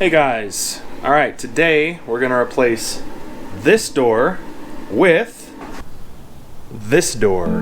Hey guys, alright, today we're going to replace this door with this door.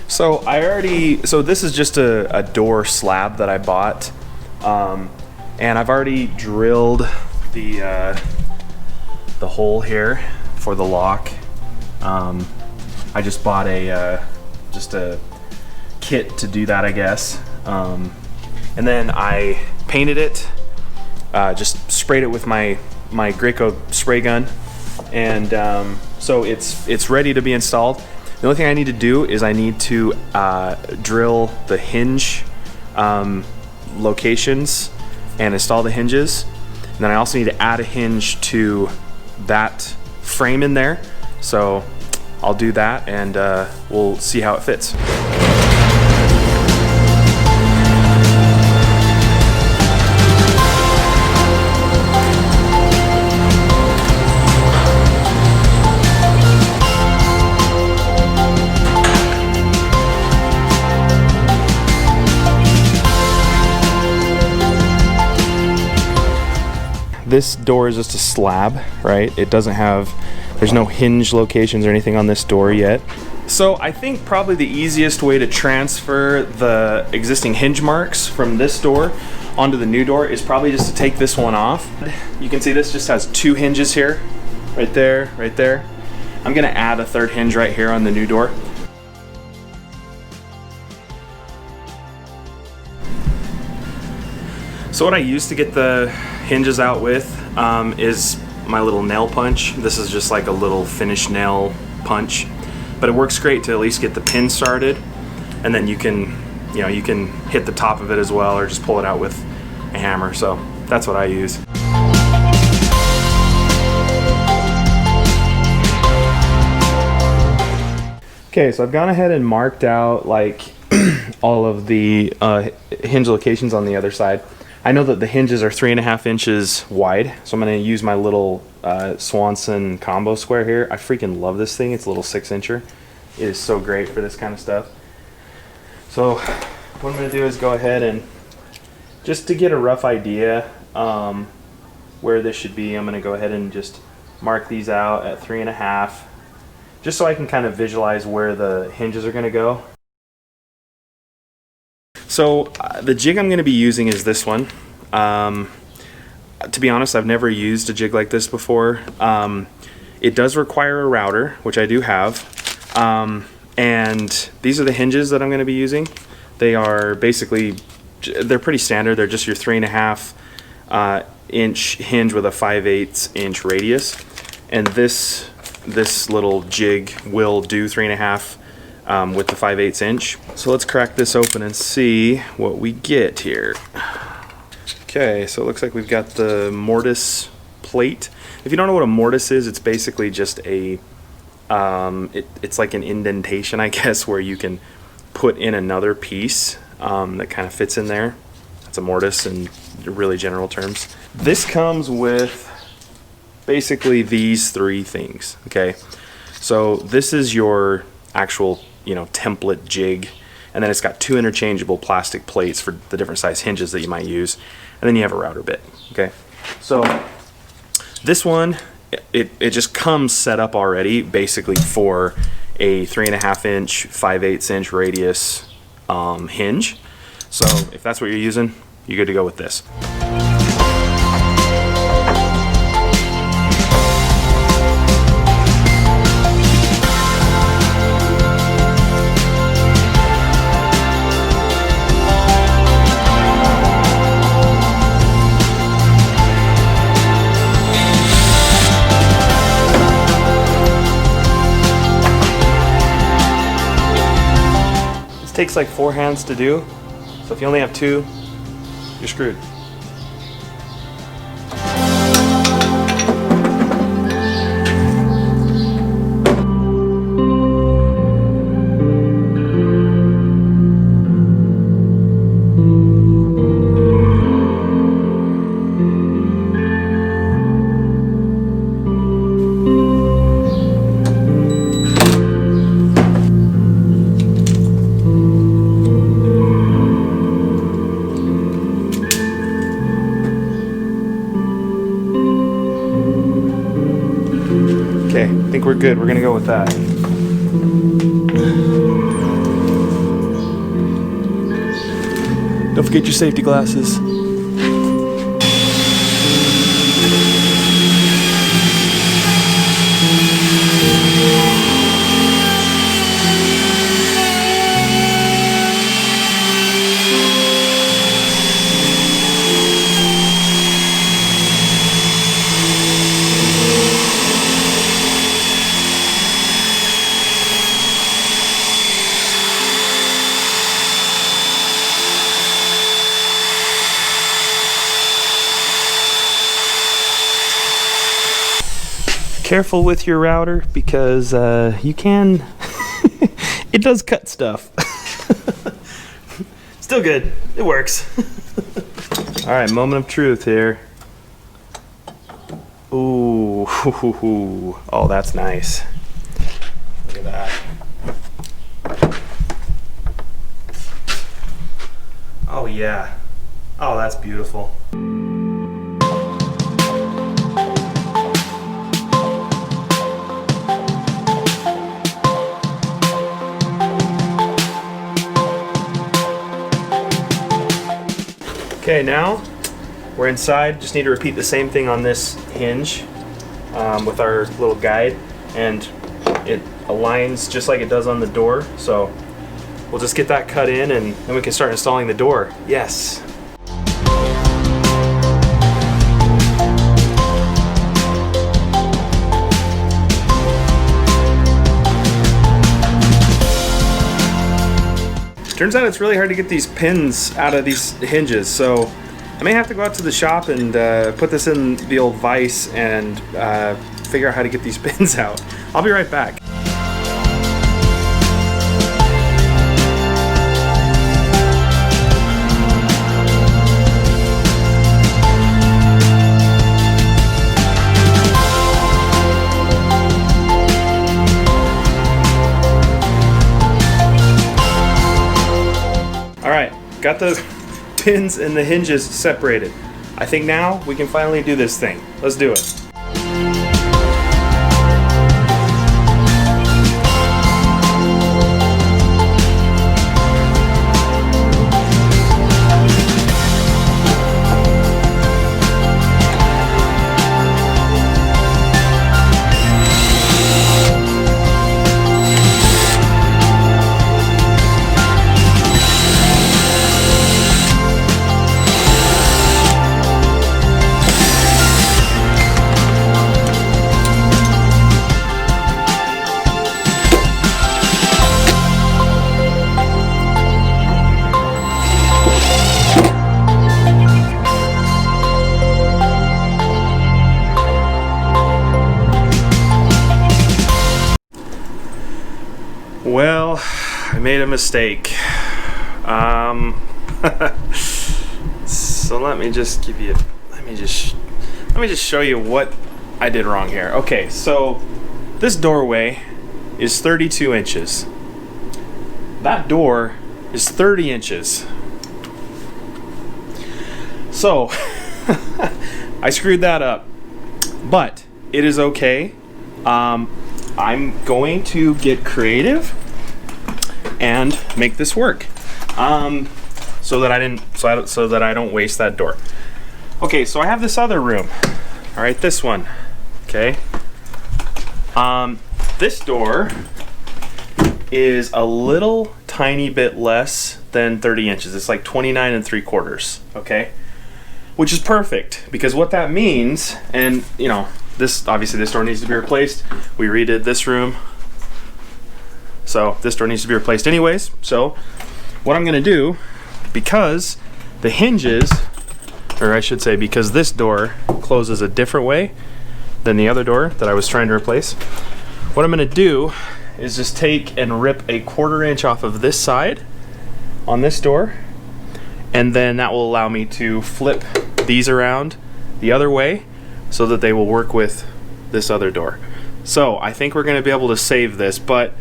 So this is just a door slab that I bought, and I've already drilled the hole here for the lock. I just bought a kit to do that, I guess, and then I painted it, just sprayed it with my Graco spray gun, and so it's ready to be installed. The only thing I need to do is I need to drill the hinge locations and install the hinges, and then I also need to add a hinge to that frame in there. So I'll do that, and we'll see how it fits. This door is just a slab, right? It doesn't have, there's no hinge locations or anything on this door yet. So I think probably the easiest way to transfer the existing hinge marks from this door onto the new door is probably just to take this one off. You can see this just has two hinges here, right there, right there. I'm gonna add a third hinge right here on the new door. So what I use to get the hinges out with is my little nail punch. This is just like a little finish nail punch, but it works great to at least get the pin started, and then you can hit the top of it as well, or just pull it out with a hammer. So that's what I use. Okay, so I've gone ahead and marked out like all of the hinge locations on the other side. I know that the hinges are 3.5 inches wide, so I'm going to use my little Swanson combo square here. I freaking love this thing. It's a little 6-incher. It is so great for this kind of stuff. So what I'm going to do is go ahead and just to get a rough idea where this should be, I'm going to go ahead and just mark these out at 3.5, just so I can kind of visualize where the hinges are going to go. So the jig I'm going to be using is this one. To be honest, I've never used a jig like this before. It does require a router, which I do have. And these are the hinges that I'm going to be using. They are basically, they're pretty standard. They're just your 3.5 inch hinge with a 5/8 inch radius. And this little jig will do 3.5 with the 5/8 inch. So let's crack this open and see what we get here. Okay, so it looks like we've got the mortise plate. If you don't know what a mortise is, it's basically just a, it's like an indentation, I guess, where you can put in another piece that kind of fits in there. That's a mortise in really general terms. This comes with basically these three things, okay? So this is your actual template jig, and then it's got two interchangeable plastic plates for the different size hinges that you might use, and then you have a router bit. Okay, so this one, it just comes set up already basically for a 3.5 inch 5/8 inch radius hinge. So if that's what you're using, you're good to go with this. Takes like 4 hands to do, so if you only have 2, you're screwed. Okay, I think we're good. We're gonna go with that. Don't forget your safety glasses. Careful with your router because you can, it does cut stuff. Still good, it works. All right, moment of truth here. Ooh, oh, that's nice. Look at that. Oh yeah, oh, that's beautiful. Okay, now we're inside. Just need to repeat the same thing on this hinge with our little guide, and it aligns just like it does on the door. So we'll just get that cut in and then we can start installing the door. Yes. Turns out it's really hard to get these pins out of these hinges, so I may have to go out to the shop and put this in the old vise and figure out how to get these pins out. I'll be right back. Got the pins and the hinges separated. I think now we can finally do this thing. Let's do it. Well, I made a mistake. So let me just show you what I did wrong here. Okay, so this doorway is 32 inches. That door is 30 inches. So I screwed that up, but it is okay. I'm going to get creative and make this work, so that I don't waste that door. Okay, so I have this other room. All right, this one. Okay. This door is a little tiny bit less than 30 inches. It's like 29 3/4. Okay, which is perfect because what that means, and you know, this door needs to be replaced. We redid this room, so this door needs to be replaced anyways. So what I'm gonna do, because the hinges, or I should say because this door closes a different way than the other door that I was trying to replace, what I'm gonna do is just take and rip a 1/4 inch off of this side on this door, and then that will allow me to flip these around the other way so that they will work with this other door. So I think we're going to be able to save this, but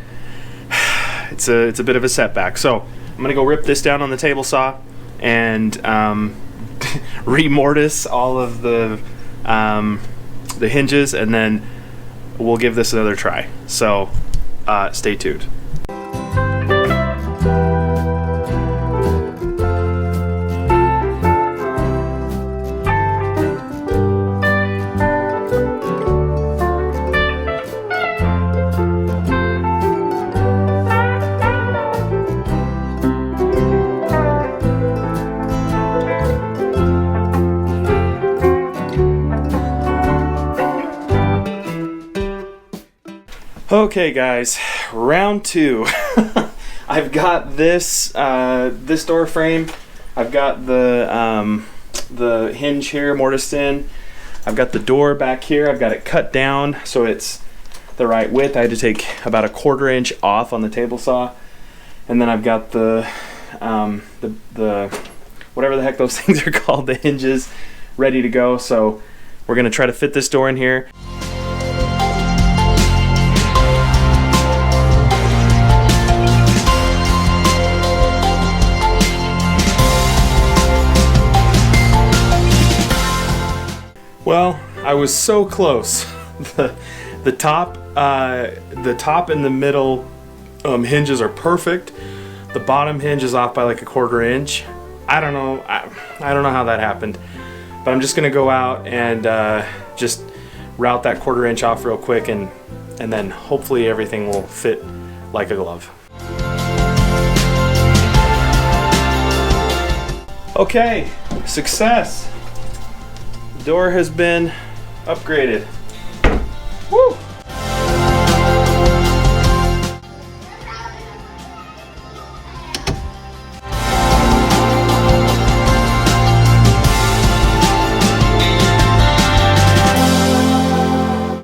it's a bit of a setback. So I'm going to go rip this down on the table saw and remortise all of the hinges, and then we'll give this another try. So stay tuned. Okay guys, round two. I've got this this door frame. I've got the hinge here mortised in. I've got the door back here. I've got it cut down so it's the right width. I had to take about a 1/4 inch off on the table saw, and then I've got the whatever the heck those things are called, the hinges, ready to go. So we're gonna try to fit this door in here. Well, I was so close. The top and the middle hinges are perfect. The bottom hinge is off by like a 1/4 inch. I don't know. I don't know how that happened, but I'm just gonna go out and just route that 1/4 inch off real quick, and then hopefully everything will fit like a glove. Okay, success. Door has been upgraded.